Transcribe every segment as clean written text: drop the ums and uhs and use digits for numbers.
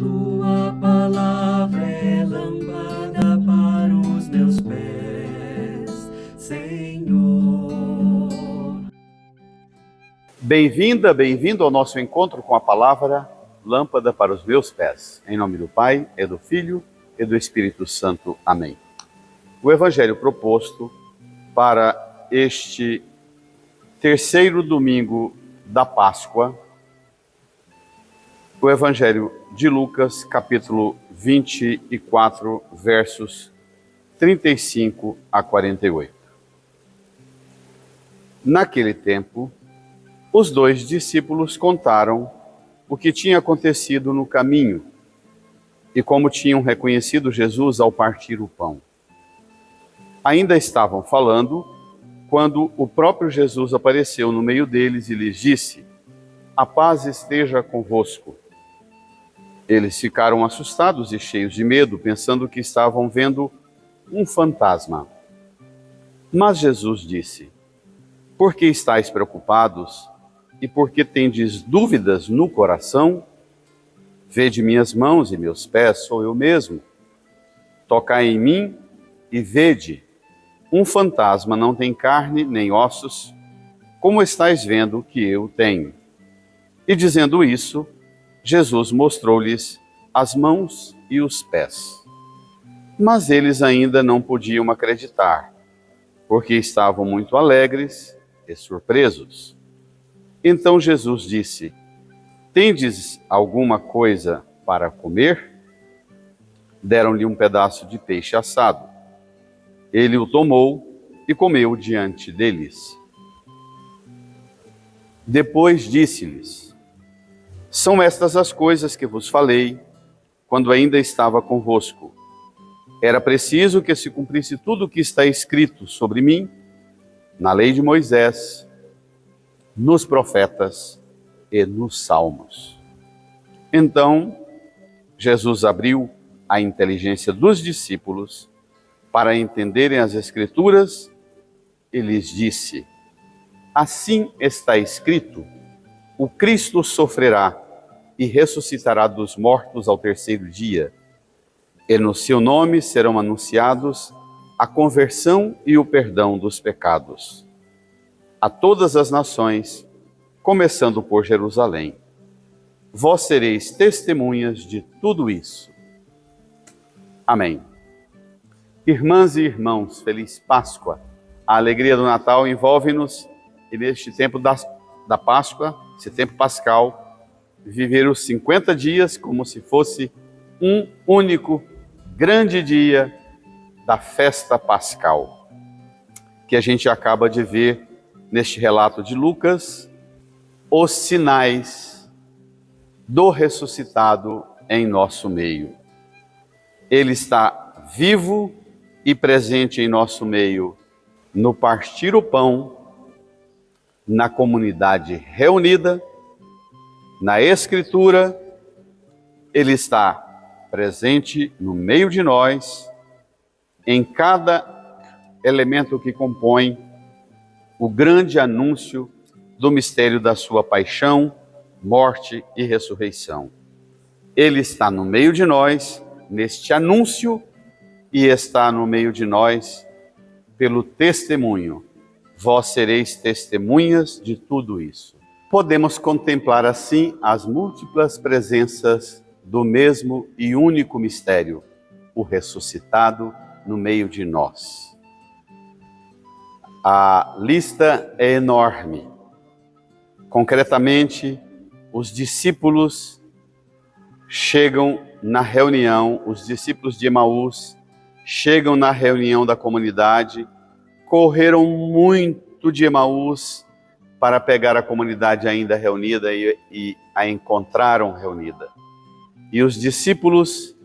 Tua palavra é lâmpada para os meus pés, Senhor. Bem-vinda, bem-vindo ao nosso encontro com a palavra Lâmpada para os meus pés. Em nome do Pai, e do Filho, e do Espírito Santo. Amém. O evangelho proposto para este terceiro domingo da Páscoa, o evangelho de Lucas, capítulo 24, versos 35 a 48. Naquele tempo, os dois discípulos contaram o que tinha acontecido no caminho e como tinham reconhecido Jesus ao partir o pão. Ainda estavam falando quando o próprio Jesus apareceu no meio deles e lhes disse: "A paz esteja convosco." Eles ficaram assustados e cheios de medo, pensando que estavam vendo um fantasma. Mas Jesus disse: "Por que estáis preocupados? E por que tendes dúvidas no coração? Vede minhas mãos e meus pés, sou eu mesmo. Tocai em mim e vede. Um fantasma não tem carne nem ossos, como estáis vendo que eu tenho." E dizendo isso, Jesus mostrou-lhes as mãos e os pés. Mas eles ainda não podiam acreditar, porque estavam muito alegres e surpresos. Então Jesus disse: "Tendes alguma coisa para comer?" Deram-lhe um pedaço de peixe assado. Ele o tomou e comeu diante deles. Depois disse-lhes: "São estas as coisas que vos falei quando ainda estava convosco. Era preciso que se cumprisse tudo o que está escrito sobre mim na lei de Moisés, nos profetas e nos salmos." Então, Jesus abriu a inteligência dos discípulos para entenderem as Escrituras e lhes disse: "Assim está escrito: o Cristo sofrerá e ressuscitará dos mortos ao terceiro dia, e no seu nome serão anunciados a conversão e o perdão dos pecados a todas as nações, começando por Jerusalém. Vós sereis testemunhas de tudo isso." Amém. Irmãs e irmãos, feliz Páscoa. A alegria do Natal envolve-nos e neste tempo da Páscoa, esse tempo pascal, viver os 50 dias como se fosse um único grande dia da festa pascal, que a gente acaba de ver neste relato de Lucas, os sinais do ressuscitado em nosso meio. Ele está vivo e presente em nosso meio no partir o pão, na comunidade reunida, na Escritura. Ele está presente no meio de nós, em cada elemento que compõe o grande anúncio do mistério da sua paixão, morte e ressurreição. Ele está no meio de nós, neste anúncio, e está no meio de nós pelo testemunho. Vós sereis testemunhas de tudo isso. Podemos contemplar assim as múltiplas presenças do mesmo e único mistério, o ressuscitado no meio de nós. A lista é enorme. Concretamente, os discípulos chegam na reunião, os discípulos de Emaús chegam na reunião da comunidade, correram muito de Emaús para pegar a comunidade ainda reunida e a encontraram reunida. E os discípulos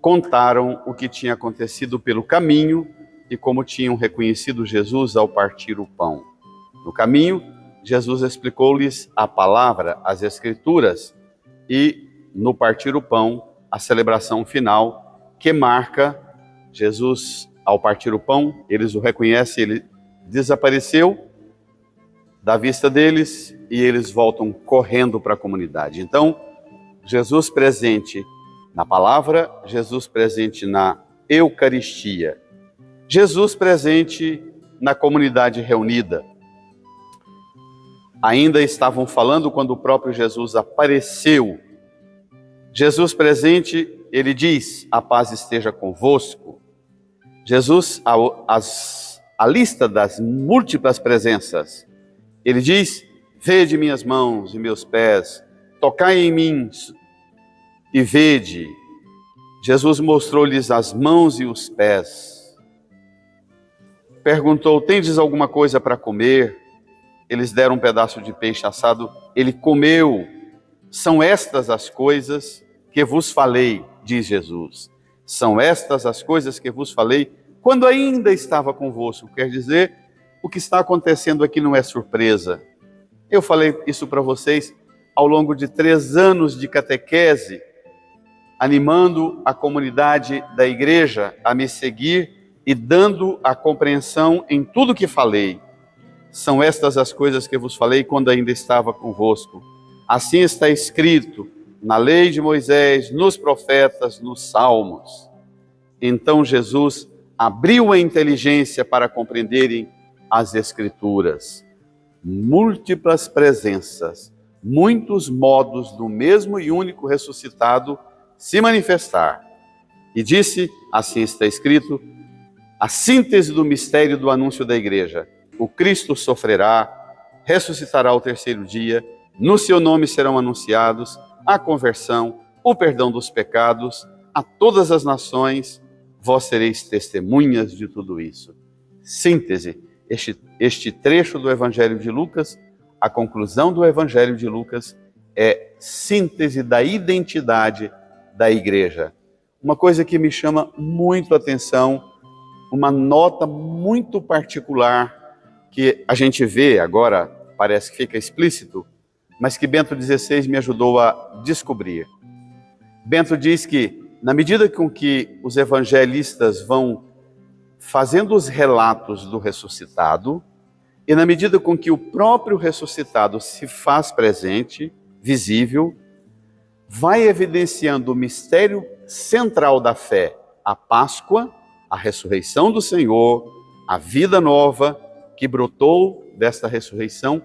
contaram o que tinha acontecido pelo caminho e como tinham reconhecido Jesus ao partir o pão. No caminho, Jesus explicou-lhes a palavra, as Escrituras, e no partir o pão, a celebração final que marca Jesus ao partir o pão. Eles o reconhecem, ele desapareceu da vista deles e eles voltam correndo para a comunidade. Então, Jesus presente na palavra, Jesus presente na Eucaristia, Jesus presente na comunidade reunida. Ainda estavam falando quando o próprio Jesus apareceu. Jesus presente, ele diz: a paz esteja convosco. Jesus, a lista das múltiplas presenças, ele diz: vede minhas mãos e meus pés, tocai em mim e vede. Jesus mostrou-lhes as mãos e os pés. Perguntou: tendes alguma coisa para comer? Eles deram um pedaço de peixe assado, ele comeu. São estas as coisas que vos falei, diz Jesus. São estas as coisas que vos falei quando ainda estava convosco. Quer dizer, o que está acontecendo aqui não é surpresa. Eu falei isso para vocês ao longo de 3 anos de catequese, animando a comunidade da igreja a me seguir e dando a compreensão em tudo que falei. São estas as coisas que vos falei quando ainda estava convosco. Assim está escrito na lei de Moisés, nos profetas, nos salmos. Então Jesus abriu a inteligência para compreenderem as Escrituras. Múltiplas presenças, muitos modos do mesmo e único ressuscitado se manifestar. E disse, assim está escrito, a síntese do mistério do anúncio da igreja. O Cristo sofrerá, ressuscitará ao 3º dia, no seu nome serão anunciados a conversão, o perdão dos pecados, a todas as nações, vós sereis testemunhas de tudo isso. Síntese, este trecho do Evangelho de Lucas, a conclusão do Evangelho de Lucas, é síntese da identidade da igreja. Uma coisa que me chama muito a atenção, uma nota muito particular, que a gente vê agora, parece que fica explícito, mas que Bento XVI me ajudou a descobrir. Bento diz que, na medida com que os evangelistas vão fazendo os relatos do ressuscitado, e na medida com que o próprio ressuscitado se faz presente, visível, vai evidenciando o mistério central da fé, a Páscoa, a ressurreição do Senhor, a vida nova que brotou desta ressurreição,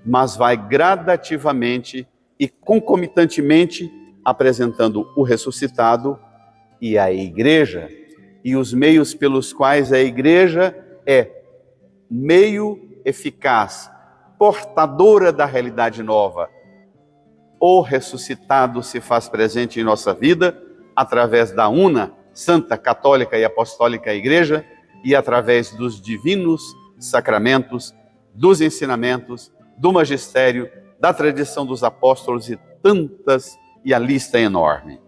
mas vai gradativamente e concomitantemente apresentando o ressuscitado e a igreja, e os meios pelos quais a igreja é meio eficaz, portadora da realidade nova. O ressuscitado se faz presente em nossa vida através da una, santa, católica e apostólica igreja e através dos divinos sacramentos, dos ensinamentos, do magistério, da tradição dos apóstolos e tantas, e a lista é enorme.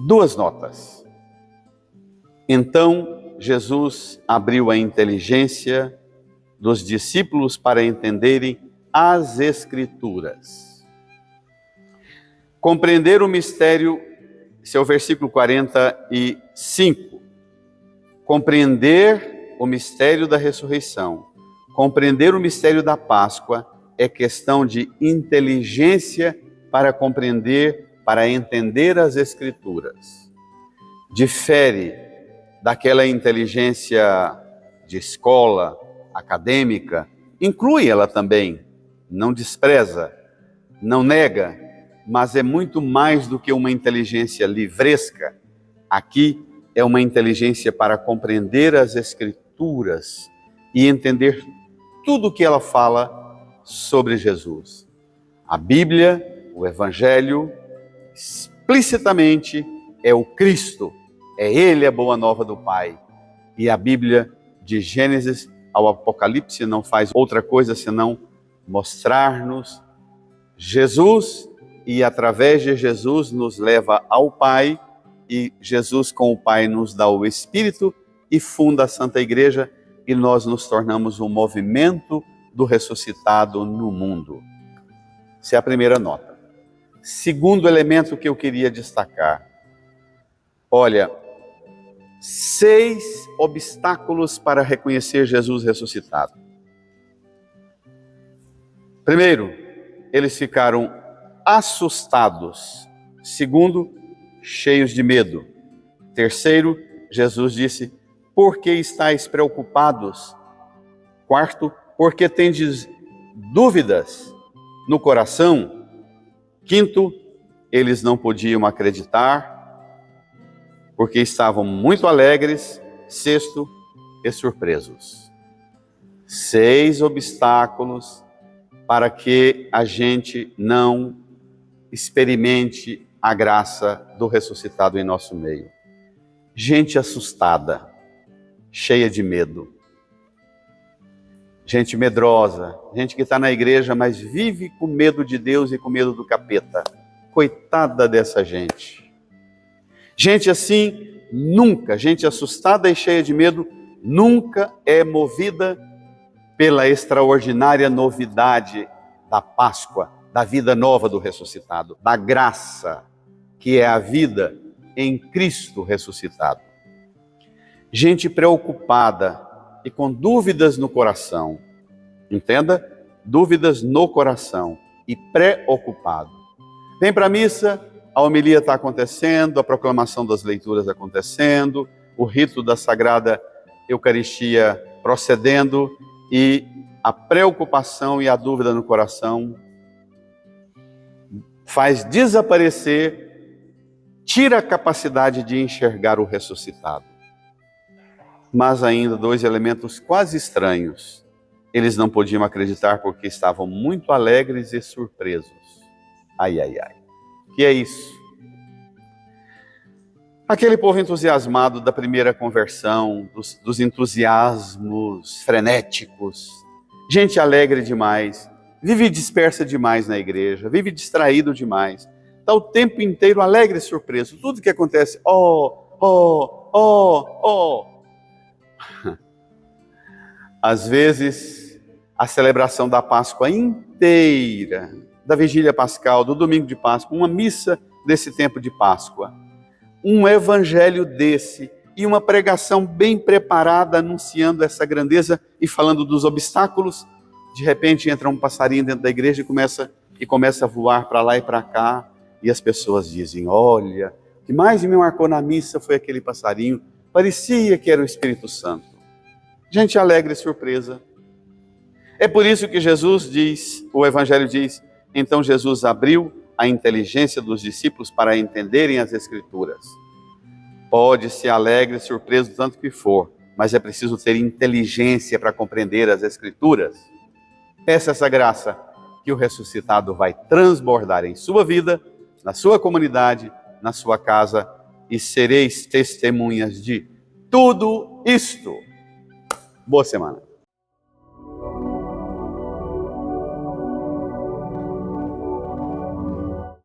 2 notas. Então, Jesus abriu a inteligência dos discípulos para entenderem as Escrituras. Compreender o mistério, esse é o versículo 45. Compreender o mistério da ressurreição, compreender o mistério da Páscoa é questão de inteligência para compreender, para entender as Escrituras. Difere daquela inteligência de escola, acadêmica, inclui ela também, não despreza, não nega, mas é muito mais do que uma inteligência livresca. Aqui é uma inteligência para compreender as Escrituras e entender tudo o que ela fala sobre Jesus. A Bíblia, o Evangelho, explicitamente é o Cristo, é Ele a boa nova do Pai. E a Bíblia, de Gênesis ao Apocalipse, não faz outra coisa senão mostrar-nos Jesus, e através de Jesus nos leva ao Pai, e Jesus com o Pai nos dá o Espírito e funda a Santa Igreja, e nós nos tornamos um movimento do ressuscitado no mundo. Essa é a primeira nota. Segundo elemento que eu queria destacar. Olha, 6 obstáculos para reconhecer Jesus ressuscitado. Primeiro, eles ficaram assustados. Segundo, cheios de medo. Terceiro, Jesus disse: por que estáis preocupados? Quarto, porque tendes dúvidas no coração? Quinto, eles não podiam acreditar, porque estavam muito alegres. Sexto, e surpresos. 6 obstáculos para que a gente não experimente a graça do ressuscitado em nosso meio. Gente assustada, cheia de medo. Gente medrosa, gente que está na igreja, mas vive com medo de Deus e com medo do capeta. Coitada dessa gente. Gente assim, nunca, gente assustada e cheia de medo, nunca é movida pela extraordinária novidade da Páscoa, da vida nova do ressuscitado, da graça, que é a vida em Cristo ressuscitado. Gente preocupada e com dúvidas no coração, entenda? Dúvidas no coração e preocupado. Vem para a missa, a homilia está acontecendo, a proclamação das leituras acontecendo, o rito da Sagrada Eucaristia procedendo, e a preocupação e a dúvida no coração faz desaparecer, tira a capacidade de enxergar o ressuscitado. Mas ainda 2 elementos quase estranhos. Eles não podiam acreditar porque estavam muito alegres e surpresos. Ai, ai, ai. Que é isso? Aquele povo entusiasmado da primeira conversão, dos entusiasmos frenéticos, gente alegre demais, vive dispersa demais na igreja, vive distraído demais, está o tempo inteiro alegre e surpreso. Tudo que acontece, Às vezes, a celebração da Páscoa inteira, da Vigília Pascal, do Domingo de Páscoa, uma missa desse tempo de Páscoa, um evangelho desse e uma pregação bem preparada, anunciando essa grandeza e falando dos obstáculos, de repente entra um passarinho dentro da igreja e começa a voar para lá e para cá, e as pessoas dizem: olha, o que mais me marcou na missa foi aquele passarinho, parecia que era o Espírito Santo. Gente alegre e surpresa. É por isso que Jesus diz, o evangelho diz: então Jesus abriu a inteligência dos discípulos para entenderem as Escrituras. Pode ser alegre e surpreso tanto que for, mas é preciso ter inteligência para compreender as Escrituras. Peça essa graça que o ressuscitado vai transbordar em sua vida, na sua comunidade, na sua casa, e sereis testemunhas de tudo isto. Boa semana.